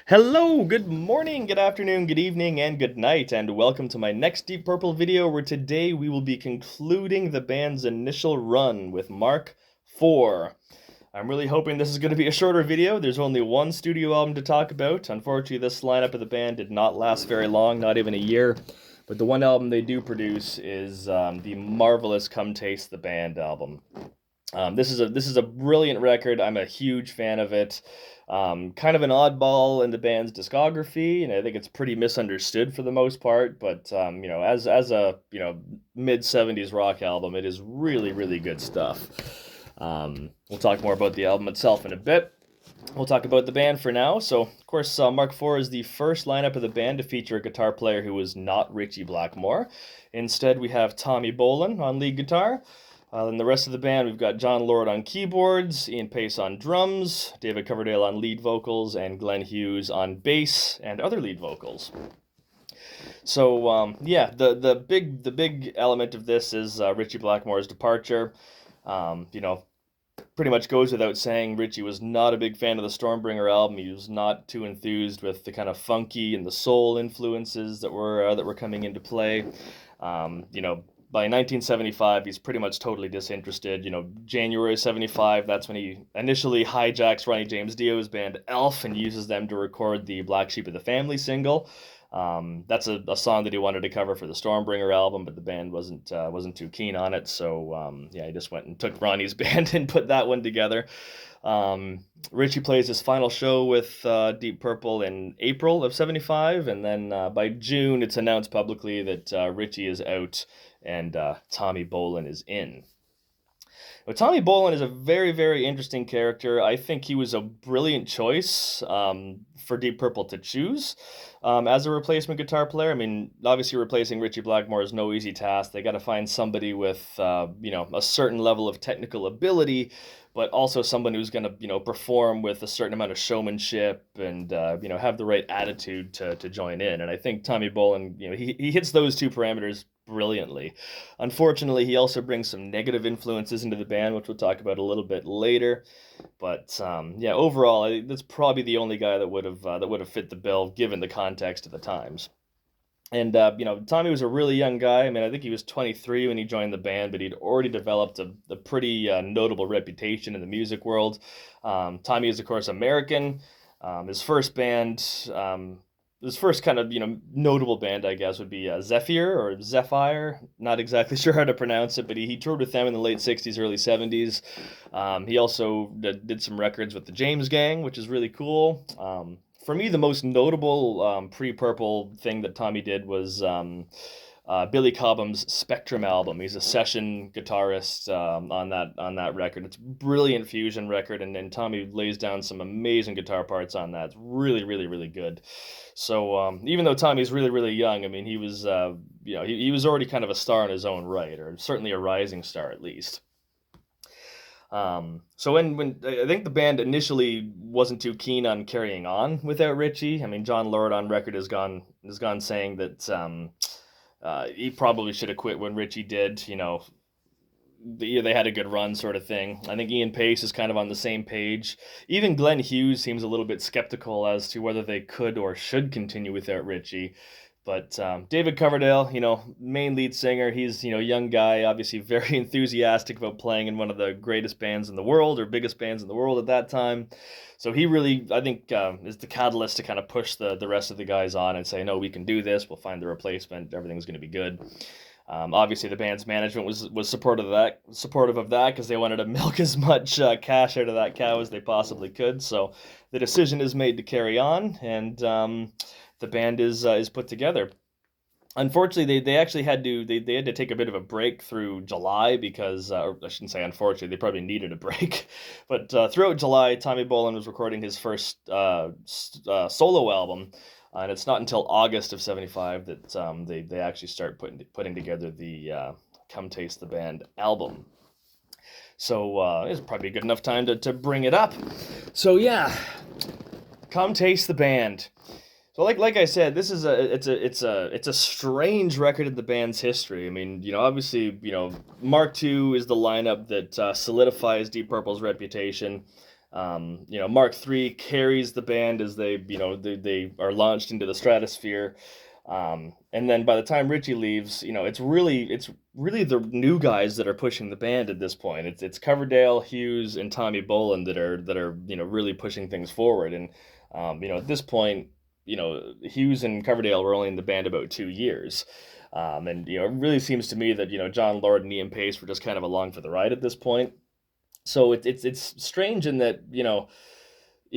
Hello, good morning, good afternoon, good evening, and good night, and welcome to my next Deep Purple video where today we will be concluding the band's initial run with Mark IV. I'm really hoping this is going to be a shorter video. There's only one studio album to talk about. Unfortunately, this lineup of the band did not last very long, not even a year. But the one album they do produce is the marvelous Come Taste the Band album. This is a brilliant record. I'm a huge fan of it. Kind of an oddball in the band's discography, and I think it's pretty misunderstood for the most part. But as a mid '70s rock album, it is really really good stuff. We'll talk more about the album itself in a bit. We'll talk about the band for now. So, of course, Mark IV is the first lineup of the band to feature a guitar player who was not Ritchie Blackmore. Instead, we have Tommy Bolin on lead guitar. And the rest of the band, we've got John Lord on keyboards, Ian Pace on drums, David Coverdale on lead vocals, and Glenn Hughes on bass and other lead vocals. So the big element of this is Ritchie Blackmore's departure. Pretty much goes without saying, Ritchie was not a big fan of the Stormbringer album. He was not too enthused with the kind of funky and the soul influences that were coming into play. By 1975, he's pretty much totally disinterested. January '75, that's when he initially hijacks Ronnie James Dio's band Elf and uses them to record the Black Sheep of the Family single. That's a song that he wanted to cover for the Stormbringer album, but the band wasn't too keen on it. So he just went and took Ronnie's band and put that one together. Ritchie plays his final show with Deep Purple in April of '75, and then by June it's announced publicly that Ritchie is out and Tommy Bolin is in. But Tommy Bolin is a very, very interesting character. I think he was a brilliant choice for Deep Purple to choose as a replacement guitar player. I mean, obviously replacing Ritchie Blackmore is no easy task. They got to find somebody with, a certain level of technical ability, but also someone who's going to, perform with a certain amount of showmanship and, have the right attitude to join in. And I think Tommy Bolin, he hits those two parameters brilliantly. Unfortunately, he also brings some negative influences into the band, which we'll talk about a little bit later. But overall, that's probably the only guy that would have fit the bill given the context of the times. And Tommy was a really young guy. I mean, I think he was 23 when he joined the band, but he'd already developed a pretty notable reputation in the music world. Tommy is, of course, American. His first band, his first kind of notable band, I guess, would be Zephyr or Zephyr. Not exactly sure how to pronounce it, but he toured with them in the late '60s, early '70s. He also did some records with the James Gang, which is really cool. For me, the most notable pre-Purple thing that Tommy did was Billy Cobham's Spectrum album. He's a session guitarist on that record. It's a brilliant fusion record, and Tommy lays down some amazing guitar parts on that. It's really, really, really good. So even though Tommy's really, really young, I mean, he was he was already kind of a star in his own right, or certainly a rising star at least. So when I think the band initially wasn't too keen on carrying on without Ritchie. I mean, John Lord on record has gone saying that he probably should have quit when Ritchie did. They had a good run, sort of thing. I think Ian Pace is kind of on the same page. Even Glenn Hughes seems a little bit skeptical as to whether they could or should continue without Ritchie. But David Coverdale, main lead singer, he's, young guy, obviously very enthusiastic about playing in one of the greatest bands in the world, or biggest bands in the world at that time. So he really, I think, is the catalyst to kind of push the rest of the guys on and say, no, we can do this, we'll find the replacement, everything's going to be good. Obviously, the band's management was supportive of that because they wanted to milk as much cash out of that cow as they possibly could. So the decision is made to carry on, and the band is put together. Unfortunately, they actually had to take a bit of a break through July because, or I shouldn't say unfortunately, they probably needed a break. But throughout July, Tommy Bolin was recording his first solo album, and it's not until August of '75 that they actually start putting together the Come Taste the Band album. So it's probably a good enough time to bring it up. So yeah, Come Taste the Band. So like I said, this is it's a strange record in the band's history. I mean, obviously, Mark II is the lineup that solidifies Deep Purple's reputation. Mark III carries the band as they are launched into the stratosphere. And then by the time Richie leaves, it's really the new guys that are pushing the band at this point. It's Coverdale, Hughes, and Tommy Bolin that are really pushing things forward. And at this point, Hughes and Coverdale were only in the band about 2 years. And it really seems to me that John Lord and Ian Pace were just kind of along for the ride at this point. So it's strange in that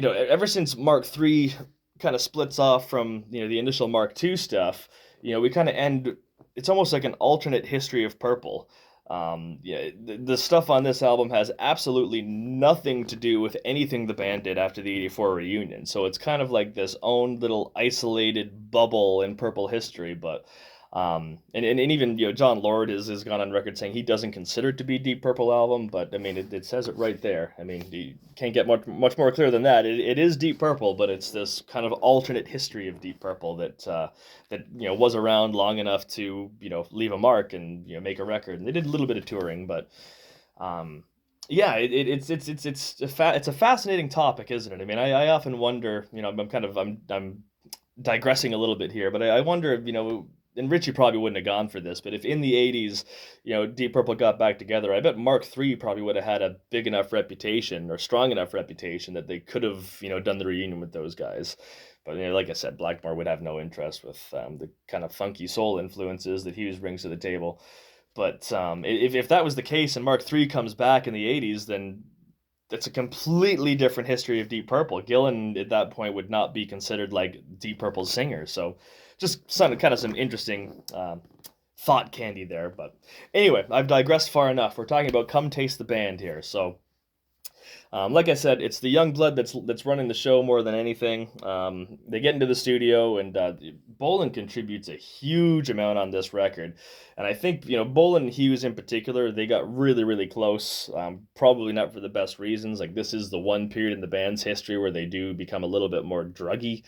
ever since Mark III kind of splits off from the initial Mark II stuff, we kind of end. It's almost like an alternate history of Purple. Yeah, the stuff on this album has absolutely nothing to do with anything the band did after the '84 reunion. So it's kind of like this own little isolated bubble in Purple history. But and even John Lord has gone on record saying he doesn't consider it to be Deep Purple album, but I mean it says it right there. I mean you can't get much more clear than that. It is Deep Purple, but it's this kind of alternate history of Deep Purple that was around long enough to leave a mark and make a record. And they did a little bit of touring, but yeah, it's a fascinating topic, isn't it? I mean, I often wonder. I'm digressing a little bit here, but I wonder, and Richie probably wouldn't have gone for this, but if in the '80s, Deep Purple got back together, I bet Mark III probably would have had a big enough reputation or strong enough reputation that they could have, done the reunion with those guys. But like I said, Blackmore would have no interest with the kind of funky soul influences that Hughes brings to the table. But if that was the case and Mark III comes back in the '80s, then that's a completely different history of Deep Purple. Gillan at that point would not be considered like Deep Purple's singer. So just some interesting thought candy there. But anyway, I've digressed far enough. We're talking about Come Taste the Band here. So like I said, it's the young blood that's running the show more than anything. They get into the studio, and Bolin contributes a huge amount on this record. And I think Bolin and Hughes in particular, they got really really close. Probably not for the best reasons. Like this is the one period in the band's history where they do become a little bit more druggy.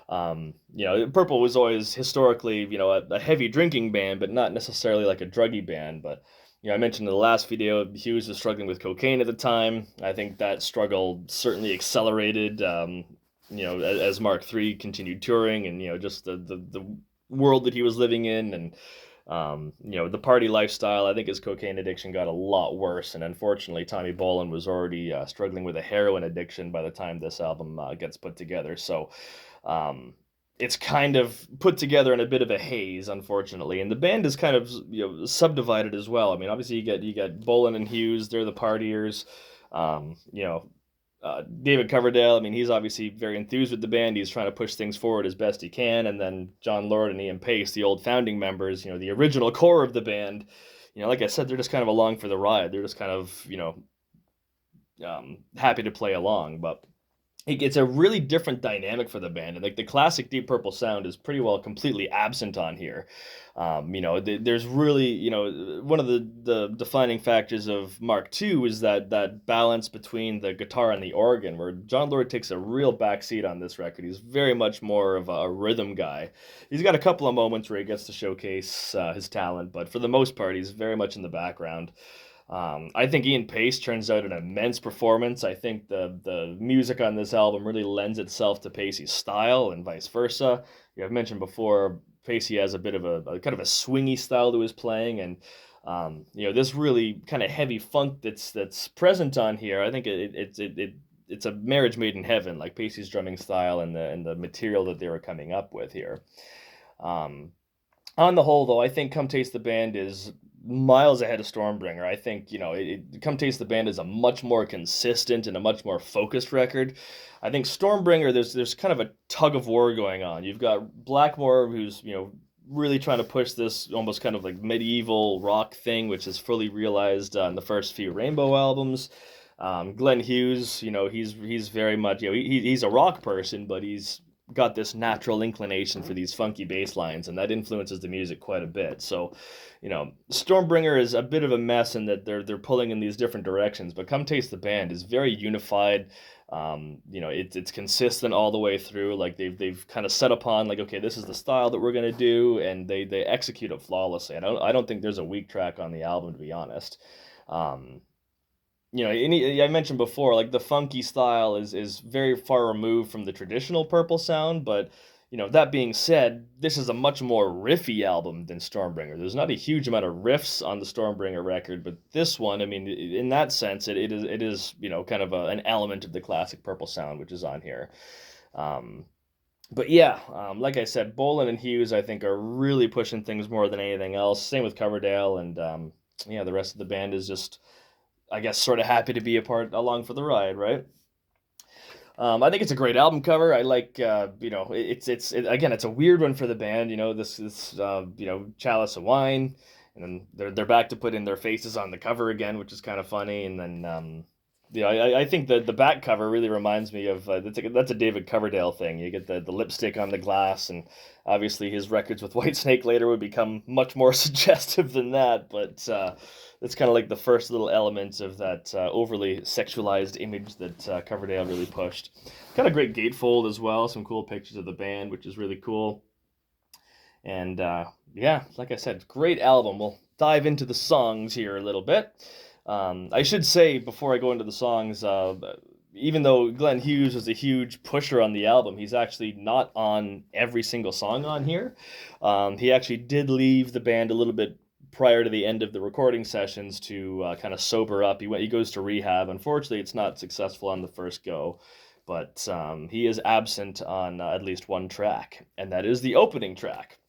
Purple was always historically a heavy drinking band, but not necessarily like a druggy band. But I mentioned in the last video, Hughes was struggling with cocaine at the time. I think that struggle certainly accelerated, as Mark III continued touring and, just the world that he was living in and, the party lifestyle. I think his cocaine addiction got a lot worse. And unfortunately, Tommy Bolin was already struggling with a heroin addiction by the time this album gets put together. So, um, it's kind of put together in a bit of a haze, unfortunately, and the band is kind of subdivided as well. I mean, obviously you got Bolin and Hughes, they're the partiers. Um, you know, David Coverdale, I mean, he's obviously very enthused with the band. He's trying to push things forward as best he can, and then John Lord and Ian Pace, the old founding members, the original core of the band. Like I said, they're just kind of along for the ride. They're just kind of happy to play along, but it's a really different dynamic for the band, and like the classic Deep Purple sound is pretty well completely absent on here. There's really, one of the defining factors of Mark II is that balance between the guitar and the organ, where John Lord takes a real backseat on this record. He's very much more of a rhythm guy. He's got a couple of moments where he gets to showcase his talent, but for the most part, he's very much in the background. I think Ian Pace turns out an immense performance. I think the music on this album really lends itself to Pacey's style and vice versa. I've mentioned before, Pacey has a bit of a kind of a swingy style to his playing, and this really kind of heavy funk that's present on here. I think it's a marriage made in heaven, like Pacey's drumming style and the material that they were coming up with here. Um, on the whole, though, I think Come Taste the Band is miles ahead of Stormbringer. I think, Come Taste the Band is a much more consistent and a much more focused record. I think Stormbringer, there's kind of a tug of war going on. You've got Blackmore, who's, really trying to push this almost kind of like medieval rock thing, which is fully realized in the first few Rainbow albums. Glenn Hughes, he's very much, he's a rock person, but he's got this natural inclination for these funky bass lines, and that influences the music quite a bit. So, Stormbringer is a bit of a mess in that they're pulling in these different directions, but Come Taste the Band is very unified. It's consistent all the way through. Like they've kind of set upon like, okay, this is the style that we're gonna do, and they execute it flawlessly. I don't think there's a weak track on the album, to be honest. Um, I mentioned before, like the funky style is very far removed from the traditional Purple sound, but that being said, this is a much more riffy album than Stormbringer. There's not a huge amount of riffs on the Stormbringer record, but this one, I mean, in that sense, it is kind of an element of the classic Purple sound, which is on here. Um, but yeah, like I said, Bolan and Hughes, I think, are really pushing things more than anything else. Same with Coverdale, and yeah, the rest of the band is just, I guess, sort of happy to be a part along for the ride, right? I think it's a great album cover. I like, again, it's a weird one for the band. This chalice of wine, and then they're back to putting their faces on the cover again, which is kind of funny. And then, I think the back cover really reminds me of that's a David Coverdale thing. You get the lipstick on the glass, and obviously his records with Whitesnake later would become much more suggestive than that. But it's kind of like the first little element of that overly sexualized image that Coverdale really pushed. Kind of great gatefold as well. Some cool pictures of the band, which is really cool. And yeah, like I said, great album. We'll dive into the songs here a little bit. I should say before I go into the songs, even though Glenn Hughes was a huge pusher on the album, he's actually not on every single song on here. He actually did leave the band a little bit prior to the end of the recording sessions to kind of sober up. He goes to rehab. Unfortunately, it's not successful on the first go, but he is absent on at least one track, and that is the opening track.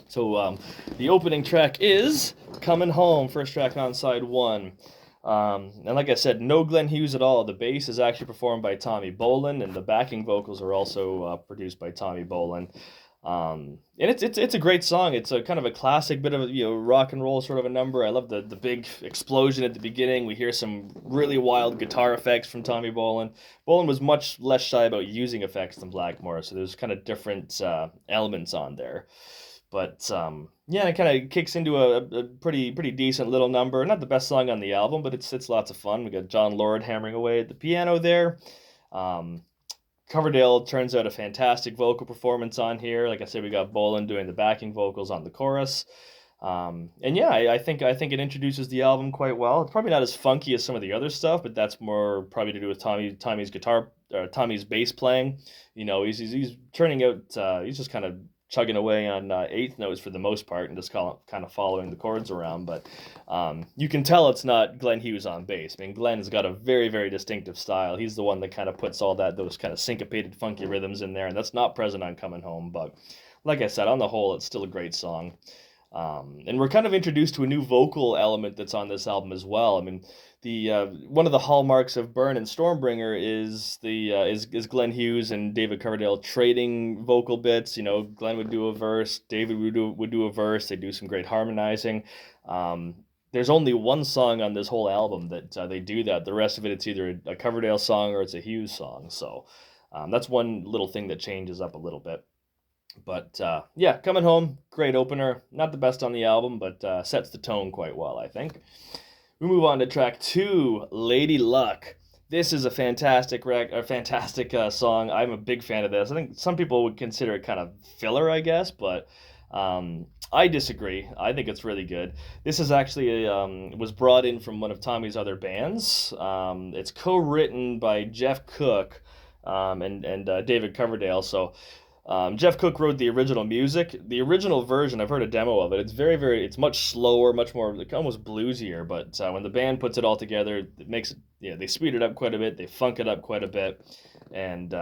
So the opening track is Coming Home, first track on side one. And like I said, no Glenn Hughes at all. The bass is actually performed by Tommy Bolin, and the backing vocals are also produced by Tommy Bolin. And it's a great song. It's a kind of a classic bit of rock and roll sort of a number. I love the big explosion at the beginning. We hear some really wild guitar effects from Tommy Bolin. Bolin was much less shy about using effects than Blackmore, so there's kind of different elements on there. But yeah, it kind of kicks into a pretty decent little number. Not the best song on the album, but it's lots of fun. We got John Lord hammering away at the piano there. Um, Coverdale turns out a fantastic vocal performance on here. Like I said, we got Bolan doing the backing vocals on the chorus. And yeah, I think it introduces the album quite well. It's probably not as funky as some of the other stuff, but that's more probably to do with Tommy's guitar, Tommy's bass playing. He's turning out. He's just kind of chugging away on eighth notes for the most part and just kind of following the chords around. But you can tell it's not Glenn Hughes on bass. I mean, Glenn has got a very, very distinctive style. He's the one that kind of puts all those kind of syncopated, funky rhythms in there, and that's not present on Coming Home. But like I said, on the whole, it's still a great song. And we're kind of introduced to a new vocal element that's on this album as well. I mean, the one of the hallmarks of Burn and Stormbringer is Glenn Hughes and David Coverdale trading vocal bits. Glenn would do a verse, David would do a verse. They do some great harmonizing. There's only one song on this whole album that they do that. The rest of it, it's either a Coverdale song or it's a Hughes song. So that's one little thing that changes up a little bit. But yeah, Coming Home, great opener. Not the best on the album, but sets the tone quite well, I think. We move on to track two, Lady Luck. This is a fantastic song. I'm a big fan of this. I think some people would consider it kind of filler, I guess, but I disagree. I think it's really good. This is actually was brought in from one of Tommy's other bands. It's co-written by Jeff Cook and David Coverdale. So Jeff Cook wrote the original music. The original version, I've heard a demo of it. It's it's much slower, much more like almost bluesier. But when the band puts it all together, it makes it. Yeah, they speed it up quite a bit. They funk it up quite a bit, and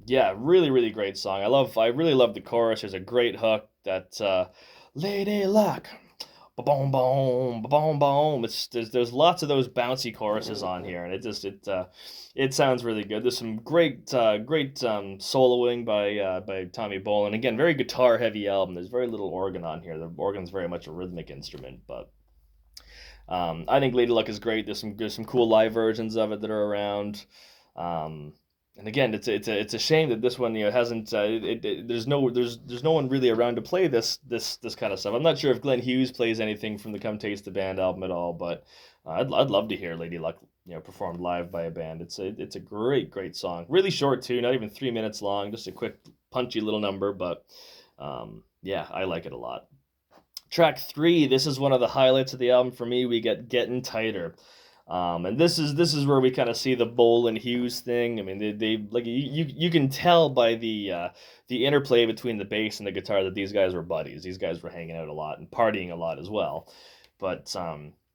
yeah, really, really great song. I really love the chorus. There's a great hook that Lady Luck, ba boom boom, ba boom boom. There's lots of those bouncy choruses on here, and it sounds really good. There's some great soloing by Tommy Bolin. Again, very guitar heavy album. There's very little organ on here. The organ's very much a rhythmic instrument, but I think Lady Luck is great. There's some cool live versions of it that are around. And again, it's a shame that this one hasn't. There's no one really around to play this kind of stuff. I'm not sure if Glenn Hughes plays anything from the Come Taste the Band album at all, but I'd love to hear Lady Luck performed live by a band. It's a great song. Really short too, not even 3 minutes long. Just a quick punchy little number, but yeah, I like it a lot. Track three. This is one of the highlights of the album for me. We get Getting Tighter. And this is where we kind of see the Bowl and Hughes thing. I mean, they like you can tell by the interplay between the bass and the guitar that these guys were buddies. These guys were hanging out a lot and partying a lot as well. But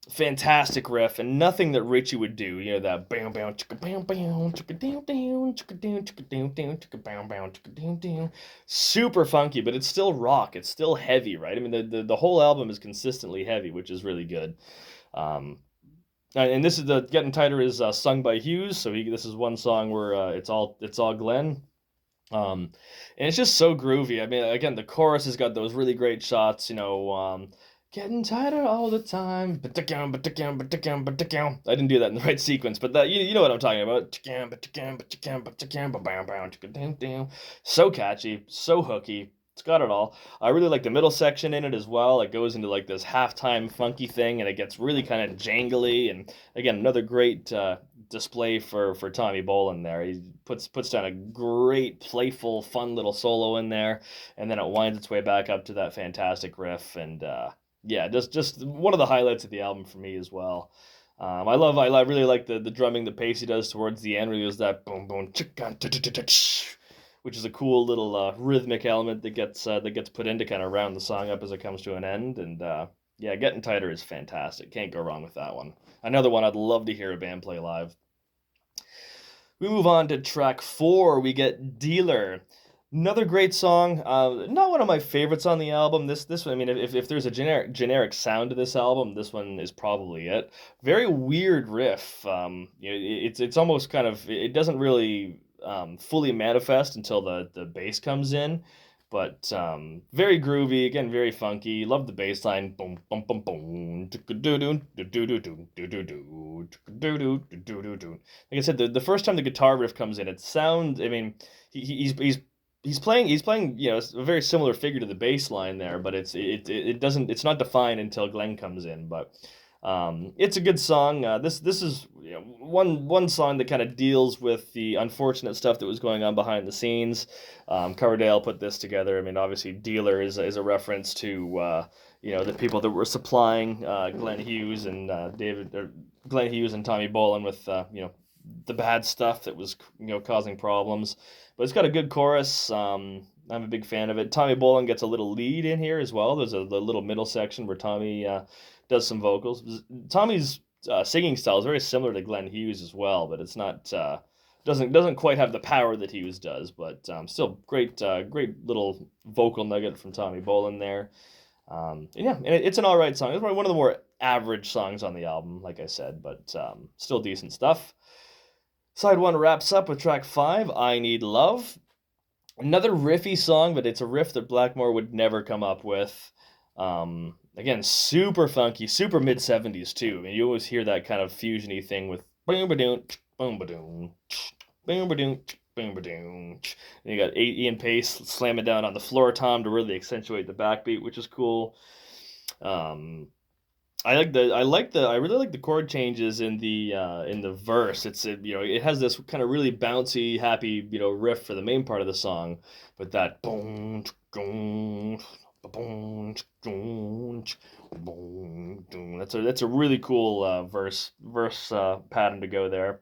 fantastic riff and nothing that Richie would do. You know that bam bam chicka bam bam chicka down down chicka down chicka down down chicka bam bam chicka down down. Super funky, but it's still rock. It's still heavy, right? I mean, the whole album is consistently heavy, which is really good. Um, and this is the Getting Tighter is sung by Hughes, so this is one song where it's all Glenn. And it's just so groovy. I mean, again, the chorus has got those really great shots, getting tighter all the time. I didn't do that in the right sequence, but that you know what I'm talking about. So catchy, so hooky. It's got it all. I really like the middle section in it as well. It goes into like this halftime funky thing, and it gets really kind of jangly. And again, another great display for Tommy Bolin there. He puts down a great, playful, fun little solo in there, and then it winds its way back up to that fantastic riff. And yeah, just one of the highlights of the album for me as well. I really like the drumming that Pacey does towards the end, where he does that boom boom chicka, which is a cool little rhythmic element that gets put in to kind of round the song up as it comes to an end. And yeah, Getting Tighter is fantastic. Can't go wrong with that one. Another one I'd love to hear a band play live. We move on to track 4. We get Dealer. Another great song. Not one of my favorites on the album. This one, I mean, if there's a generic sound to this album, this one is probably it. Very weird riff. It's almost kind of, it doesn't really fully manifest until the bass comes in. But very groovy, again, very funky. Love the bass line. Boom, boom, boom, boom. Like I said, the first time the guitar riff comes in, it sounds. I mean, he's playing a very similar figure to the bass line there, but it's not defined until Glenn comes in. But it's a good song. This is one song that kind of deals with the unfortunate stuff that was going on behind the scenes. Coverdale put this together. I mean, obviously, Dealer is a reference to the people that were supplying Glenn Hughes and Glenn Hughes and Tommy Bolin with the bad stuff that was causing problems. But it's got a good chorus. I'm a big fan of it. Tommy Bolin gets a little lead in here as well. There's the little middle section where Tommy does some vocals. Tommy's singing style is very similar to Glenn Hughes as well, but it's not doesn't quite have the power that Hughes does. But still great little vocal nugget from Tommy Bolin there. And it's an all right song. It's probably one of the more average songs on the album, like I said, but still decent stuff. Side 1 wraps up with track 5, I Need Love. Another riffy song, but it's a riff that Blackmore would never come up with. Again, super funky, super mid-70s too. I mean, you always hear that kind of fusiony thing with boom ba-doom, boom ba-doom, boom ba-doom, boom ba-doom. And you got Ian Pace slamming down on the floor tom to really accentuate the backbeat, which is cool. I really like the chord changes in the verse. It has this kind of really bouncy, happy riff for the main part of the song, but that boom boom boom boom. That's a really cool verse pattern to go there,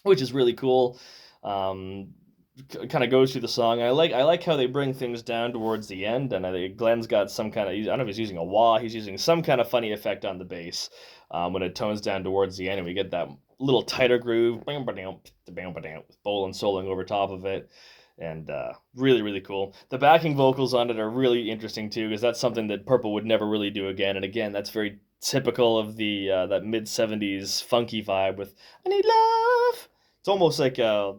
which is really cool. Kind of goes through the song. I like how they bring things down towards the end, and I think Glenn's got some kind of, I don't know if he's using a wah, he's using some kind of funny effect on the bass when it tones down towards the end, and we get that little tighter groove, with Bolin soloing over top of it, and really, really cool. The backing vocals on it are really interesting too, because that's something that Purple would never really do again, and again, that's very typical of the that mid-70s funky vibe with I Need Love. It's almost like a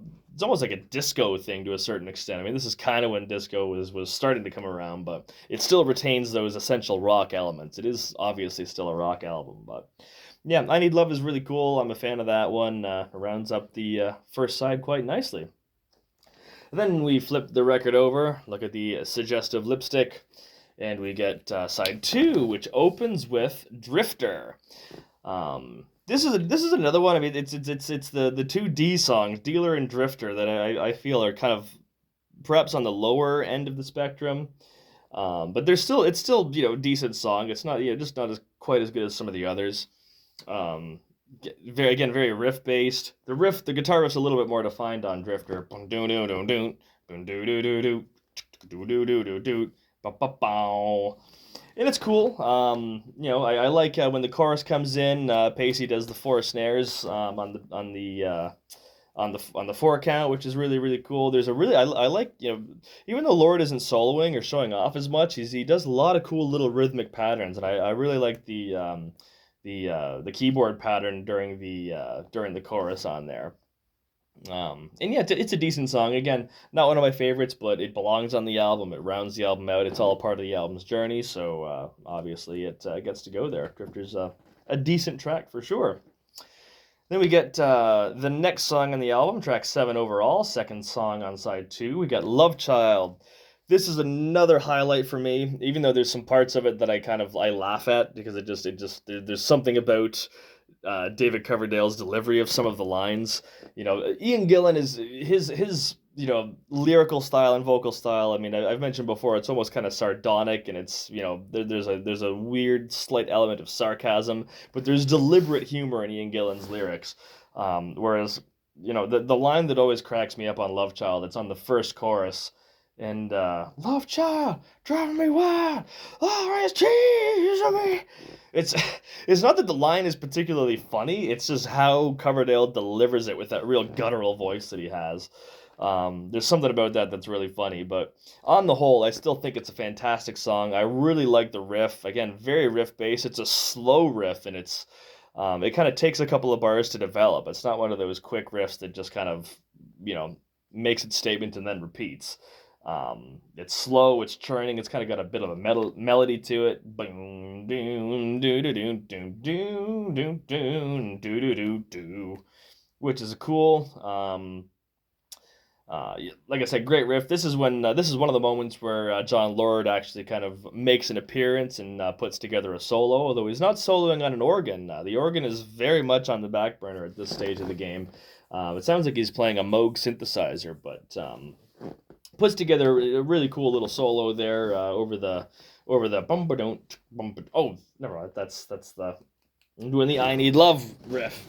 disco thing to a certain extent. I mean, this is kind of when disco was starting to come around, but it still retains those essential rock elements. It is obviously still a rock album, but yeah, I Need Love is really cool. I'm a fan of that one. Rounds up the first side quite nicely. Then we flip the record over, look at the suggestive lipstick, and we get side 2, which opens with Drifter. This is another one. I mean, it's the two D songs, Dealer and Drifter, that I feel are kind of perhaps on the lower end of the spectrum. But it's still decent song. It's not just not as quite as good as some of the others. Very riff based. The guitar riff's a little bit more defined on Drifter. Boom, doo, doo, doo, doo. Boom, doo, doo, doo, doo. Doo, doo, doo, doo, doo. Ba, ba, bow. And it's cool. I like when the chorus comes in. Pacey does the four snares on the four count, which is really cool. There's a really I like even though Lord isn't soloing or showing off as much, he does a lot of cool little rhythmic patterns, and I really like the keyboard pattern during the chorus on there. And yeah, it's a decent song. Again, not one of my favorites, but it belongs on the album. It rounds the album out. It's all part of the album's journey, so obviously it gets to go there. Drifter's a decent track for sure. Then we get the next song on the album, track 7 overall, second song on side 2. We got Love Child. This is another highlight for me, even though there's some parts of it that I laugh at because there's something about David Coverdale's delivery of some of the lines. Ian Gillan is his lyrical style and vocal style. I mean, I've mentioned before, it's almost kind of sardonic, and it's there's a weird slight element of sarcasm, but there's deliberate humor in Ian Gillan's lyrics. Whereas the line that always cracks me up on Love Child, it's on the first chorus. And Love Child, driving me wild, always teasing me. It's it's not that the line is particularly funny. It's just how Coverdale delivers it with that real guttural voice that he has. There's something about that that's really funny. But on the whole, I still think it's a fantastic song. I really like the riff. Again, very riff based. It's a slow riff, and it kind of takes a couple of bars to develop. It's not one of those quick riffs that just kind of makes its statement and then repeats. It's slow, it's churning, it's kind of got a bit of a melody to it. Boom, doom, doo doo doo doo doo doo doo doo doo doo doo, which is cool. Like I said, great riff. This is one of the moments where John Lord actually kind of makes an appearance and puts together a solo, although he's not soloing on an organ. The organ is very much on the back burner at this stage of the game. It sounds like he's playing a Moog synthesizer, but puts together a really cool little solo there over the bum ba don't bum. Oh, never mind. That's the I'm doing the I Need Love riff.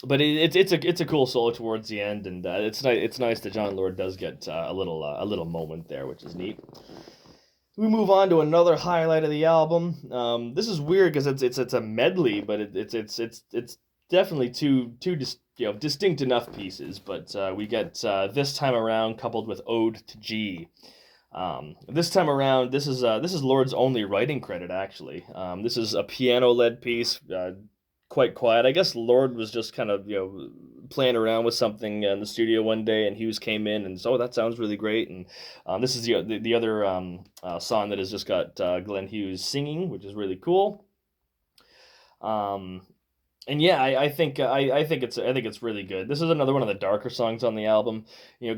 But it's a cool solo towards the end, and it's nice that John Lord does get a little moment there, which is neat. We move on to another highlight of the album. This is weird because it's a medley, but it's definitely two distinct enough pieces. But we get This Time Around coupled with Ode to G. This time around, this is Lord's only writing credit actually. This is a piano-led piece. Quite quiet. I guess Lord was just kind of playing around with something in the studio one day, and Hughes came in and so that sounds really great. And this is the other song that has just got Glenn Hughes singing, which is really cool. And yeah, I think it's really good. This is another one of the darker songs on the album.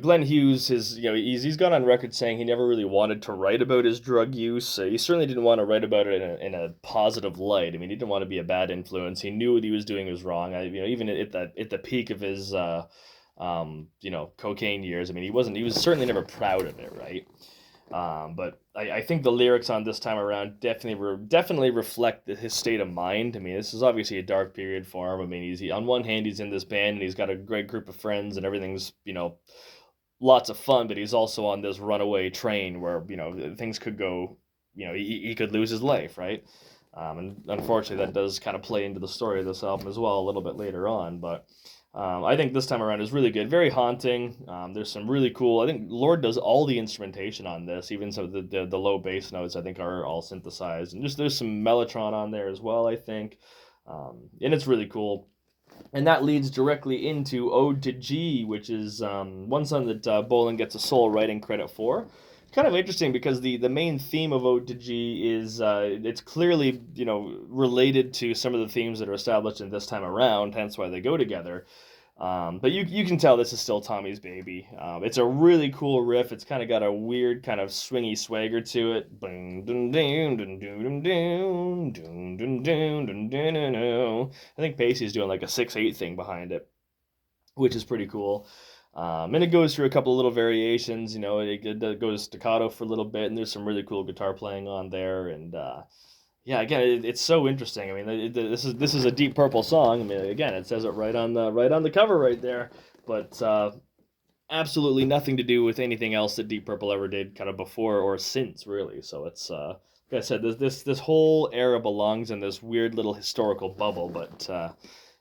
Glenn Hughes is he's gone on record saying he never really wanted to write about his drug use. He certainly didn't want to write about it in a positive light. I mean, he didn't want to be a bad influence. He knew what he was doing was wrong. Even at the peak of his cocaine years. I mean, he was certainly never proud of it, right? But I think the lyrics on This Time Around definitely reflect his state of mind. I mean, this is obviously a dark period for him. I mean, on one hand he's in this band and he's got a great group of friends and everything's lots of fun, but he's also on this runaway train where things could go. He could lose his life, right? And unfortunately, that does kind of play into the story of this album as well a little bit later on, but. I think This Time Around is really good, very haunting. There's some really cool. I think Lord does all the instrumentation on this, even so the low bass notes I think are all synthesized, and just there's some mellotron on there as well. I think, and it's really cool. And that leads directly into Ode to G, which is one song that Bolan gets a sole writing credit for. Kind of interesting because the main theme of Ode to G is it's clearly related to some of the themes that are established in This Time Around, hence why they go together. But you can tell this is still Tommy's baby. It's a really cool riff. It's kind of got a weird kind of swingy swagger to it. I think Pacey's doing like a 6/8 thing behind it, which is pretty cool. And it goes through a couple of little variations, it goes staccato for a little bit, and there's some really cool guitar playing on there, and Yeah, again, it's so interesting. I mean, this is a Deep Purple song. I mean, again, it says it right on the cover right there. But absolutely nothing to do with anything else that Deep Purple ever did, kind of before or since, really. So it's like I said, this whole era belongs in this weird little historical bubble. But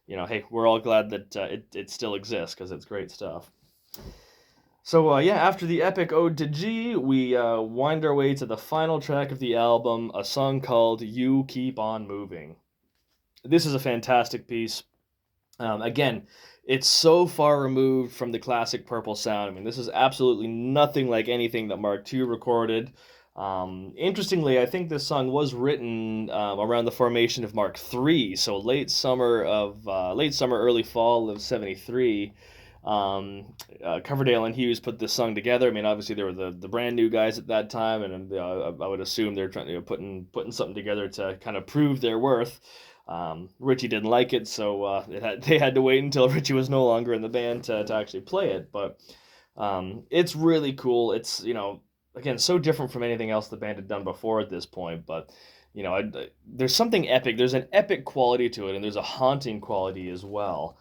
hey, we're all glad that it still exists because it's great stuff. So yeah, after the epic ode to G, we wind our way to the final track of the album, a song called "You Keep On Moving." This is a fantastic piece. Again, it's so far removed from the classic Purple sound. I mean, this is absolutely nothing like anything that Mark II recorded. Interestingly, I think this song was written around the formation of Mark III, so late summer, early fall of '73. Coverdale and Hughes put this song together. I mean, obviously they were the brand new guys at that time, and I would assume they're trying to putting something together to kind of prove their worth. Richie didn't like it, so they had to wait until Richie was no longer in the band to actually play it. But it's really cool. It's again so different from anything else the band had done before at this point. But there's something epic. There's an epic quality to it, and there's a haunting quality as well.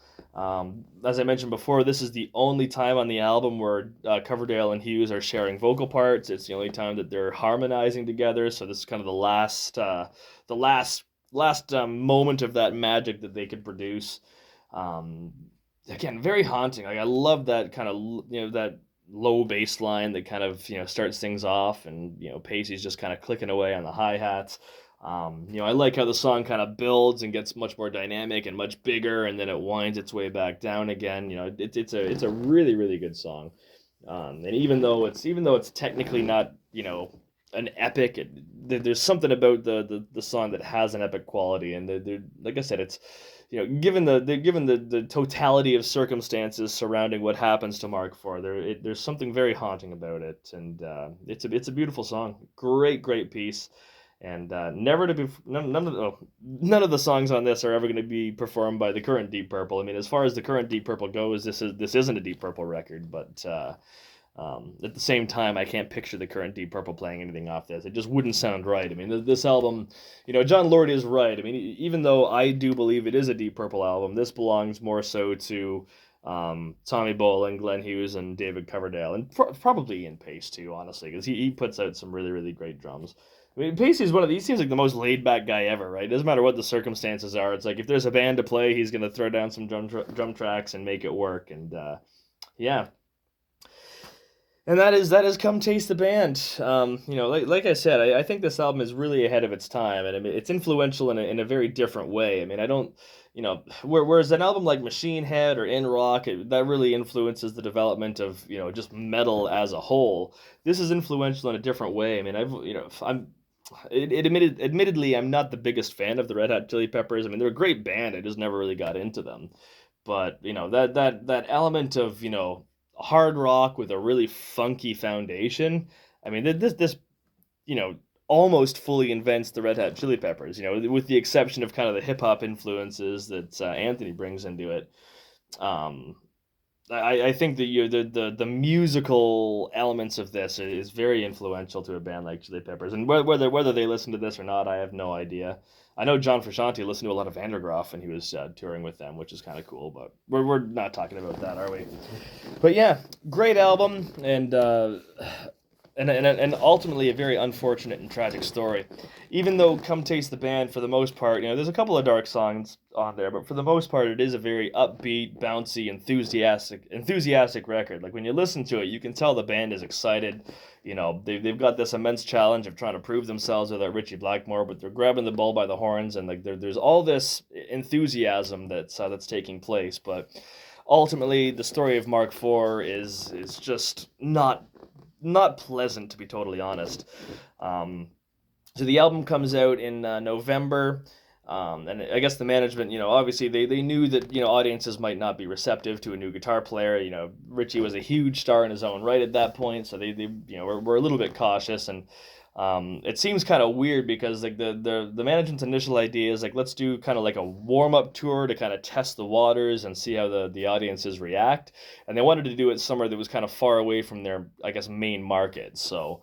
As I mentioned before, this is the only time on the album where Coverdale and Hughes are sharing vocal parts. It's the only time that they're harmonizing together. So this is kind of the last moment of that magic that they could produce. Um, Again, very haunting. Like I love that kind of that low bass line that kind of starts things off, and Pacey's just kind of clicking away on the hi hats. I like how the song kind of builds and gets much more dynamic and much bigger, and then it winds its way back down again. It's a really really good song. And even though it's technically not an epic, there's something about the song that has an epic quality, and like I said, it's given the totality of circumstances surrounding what happens to Mark IV, there's something very haunting about it, and it's a beautiful song, great piece. And never to be none of the songs on this are ever going to be performed by the current Deep Purple. I mean, as far as the current Deep Purple goes, this isn't a Deep Purple record, but at the same time, I can't picture the current Deep Purple playing anything off this. It just wouldn't sound right. I mean, this album, John Lord is right. I mean, even though I do believe it is a Deep Purple album, this belongs more so to Tommy Bolin, Glenn Hughes, and David Coverdale, and probably Ian Pace too, honestly, because he puts out some really really great drums. I mean, Pacey's he seems like the most laid back guy ever, right? It doesn't matter what the circumstances are. It's like if there's a band to play, he's gonna throw down some drum tracks and make it work. And yeah, and that is Come Taste the Band. Like I said, I think this album is really ahead of its time, and I mean it's influential in a very different way. I mean, I don't, whereas an album like Machine Head or In Rock, that really influences the development of just metal as a whole. This is influential in a different way. I mean, admittedly, I'm not the biggest fan of the Red Hot Chili Peppers. I mean, they're a great band. I just never really got into them. But that element of hard rock with a really funky foundation. I mean, this you know almost fully invents the Red Hot Chili Peppers. With the exception of kind of the hip hop influences that Anthony brings into it. Um, I think that the musical elements of this is very influential to a band like Chili Peppers, and whether they listen to this or not, I have no idea. I know John Frusciante listened to a lot of Vandergraaf when he was touring with them, which is kind of cool. But we're not talking about that, are we? But yeah, great album, and ultimately a very unfortunate and tragic story. Even though Come Taste the Band, for the most part, there's a couple of dark songs on there, but for the most part, it is a very upbeat, bouncy, enthusiastic record. Like when you listen to it, you can tell the band is excited. They've got this immense challenge of trying to prove themselves without Richie Blackmore, but they're grabbing the bull by the horns, and like there's all this enthusiasm that's taking place. But ultimately, the story of Mark IV is just not pleasant, to be totally honest. So the album comes out in November, and I guess the management, obviously they knew that audiences might not be receptive to a new guitar player. Richie was a huge star in his own right at that point, so they were a little bit cautious. And it seems kind of weird because like the management's initial idea is like, let's do kind of like a warm up tour to kind of test the waters and see how the audiences react, and they wanted to do it somewhere that was kind of far away from their, I guess, main market. So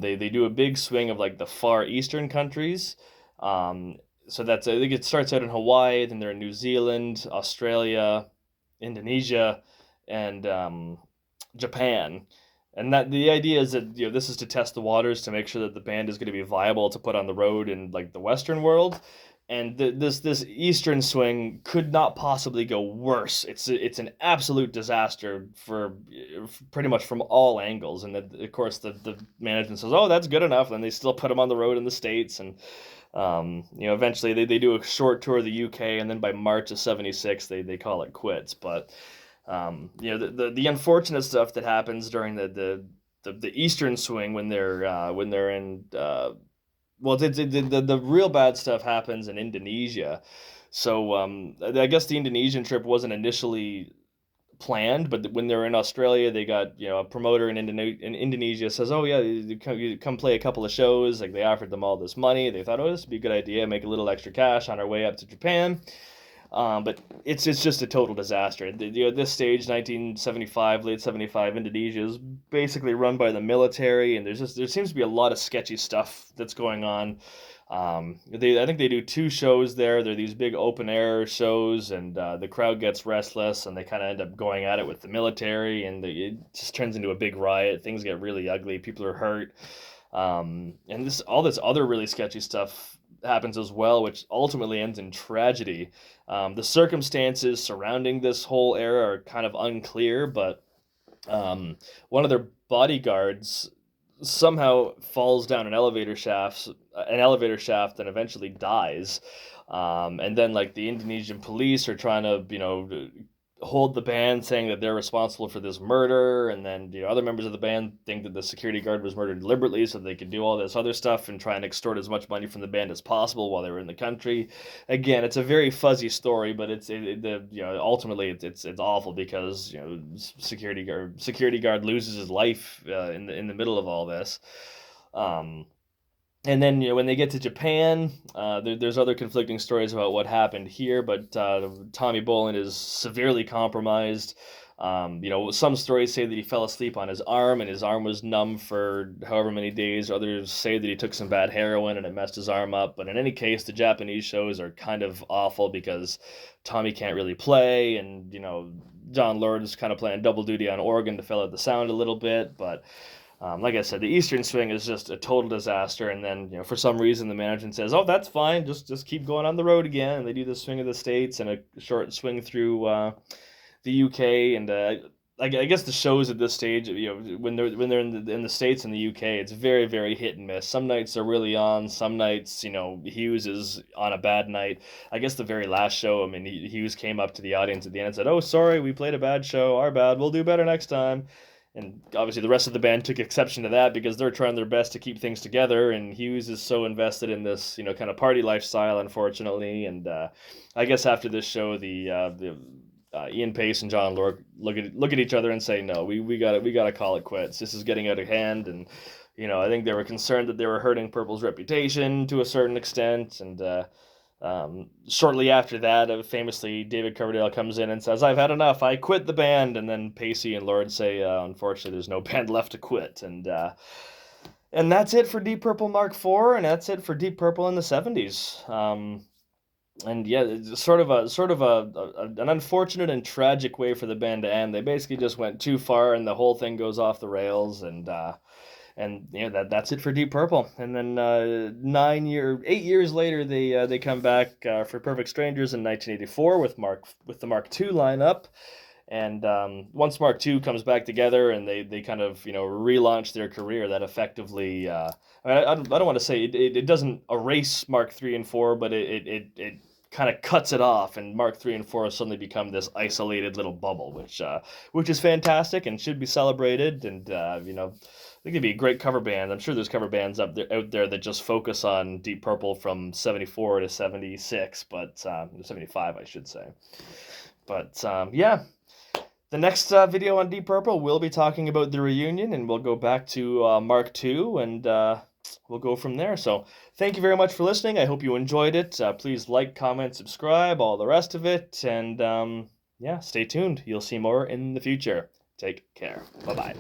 they do a big swing of like the far eastern countries. Um, so that's, I think it starts out in Hawaii, then they're in New Zealand, Australia, Indonesia, and Japan. And that the idea is that this is to test the waters to make sure that the band is going to be viable to put on the road in like the Western world. And this Eastern swing could not possibly go worse. It's an absolute disaster for pretty much from all angles. And of course the management says, "Oh, that's good enough," and they still put them on the road in the States. And eventually they do a short tour of the UK, and then by March of '76 they call it quits. But the unfortunate stuff that happens during the Eastern swing when they're in well, the real bad stuff happens in Indonesia. So I guess the Indonesian trip wasn't initially planned, but when they're in Australia, they got a promoter in Indonesia says, "Oh yeah, you come play a couple of shows." Like they offered them all this money. They thought, "Oh, this would be a good idea. Make a little extra cash on our way up to Japan." But it's just a total disaster. This stage, 1975, late '75, Indonesia is basically run by the military, and there seems to be a lot of sketchy stuff that's going on. I think they do two shows there. They're these big open air shows, and the crowd gets restless, and they kind of end up going at it with the military, and it just turns into a big riot. Things get really ugly. People are hurt, and all this other really sketchy stuff happens as well, which ultimately ends in tragedy. The circumstances surrounding this whole era are kind of unclear, but um, one of their bodyguards somehow falls down an elevator shaft, and eventually dies. And then like the Indonesian police are trying to, hold the band, saying that they're responsible for this murder, and then other members of the band think that the security guard was murdered deliberately so they could do all this other stuff and try and extort as much money from the band as possible while they were in the country. Again, it's a very fuzzy story, but ultimately it's awful because security guard loses his life in the middle of all this. Um, and then when they get to Japan, there's other conflicting stories about what happened here, but Tommy Bolin is severely compromised. Some stories say that he fell asleep on his arm and his arm was numb for however many days. Others say that he took some bad heroin and it messed his arm up. But in any case, the Japanese shows are kind of awful because Tommy can't really play, and John Lord is kind of playing double duty on organ to fill out the sound a little bit, but. Like I said, the Eastern swing is just a total disaster, and then for some reason the management says, "Oh, that's fine, just keep going on the road again." And they do the swing of the States and a short swing through the UK, and I guess the shows at this stage, when they're in the States and the UK, it's very very hit and miss. Some nights they're really on, some nights Hughes is on a bad night. I guess the very last show, I mean, Hughes came up to the audience at the end and said, "Oh, sorry, we played a bad show. Our bad. We'll do better next time." And obviously, the rest of the band took exception to that because they're trying their best to keep things together. And Hughes is so invested in this, kind of party lifestyle, unfortunately. And I guess after this show, the Ian Pace and John Lord look at each other and say, "No, we got to call it quits. This is getting out of hand." And I think they were concerned that they were hurting Purple's reputation to a certain extent. And shortly after that, famously, David Coverdale comes in and says, "I've had enough. I quit the band." And then Pacey and Lord say, "Unfortunately, there's no band left to quit." And that's it for Deep Purple Mark IV, and that's it for Deep Purple in the '70s. And yeah, it's an unfortunate and tragic way for the band to end. They basically just went too far, and the whole thing goes off the rails. And that's it for Deep Purple. And then 8 years later, they come back for Perfect Strangers in 1984 with the Mark II lineup. And once Mark II comes back together and they kind of relaunch their career, that effectively I don't want to say it doesn't erase Mark III and IV, but it kind of cuts it off, and Mark III and IV suddenly become this isolated little bubble, which is fantastic and should be celebrated. And I think it'd be a great cover band. I'm sure there's cover bands out there that just focus on Deep Purple from '74 to '76, but '75, I should say. But yeah, the next video on Deep Purple, we'll be talking about the reunion, and we'll go back to Mark II, and we'll go from there. So thank you very much for listening. I hope you enjoyed it. Please like, comment, subscribe, all the rest of it, and yeah, stay tuned. You'll see more in the future. Take care. Bye-bye.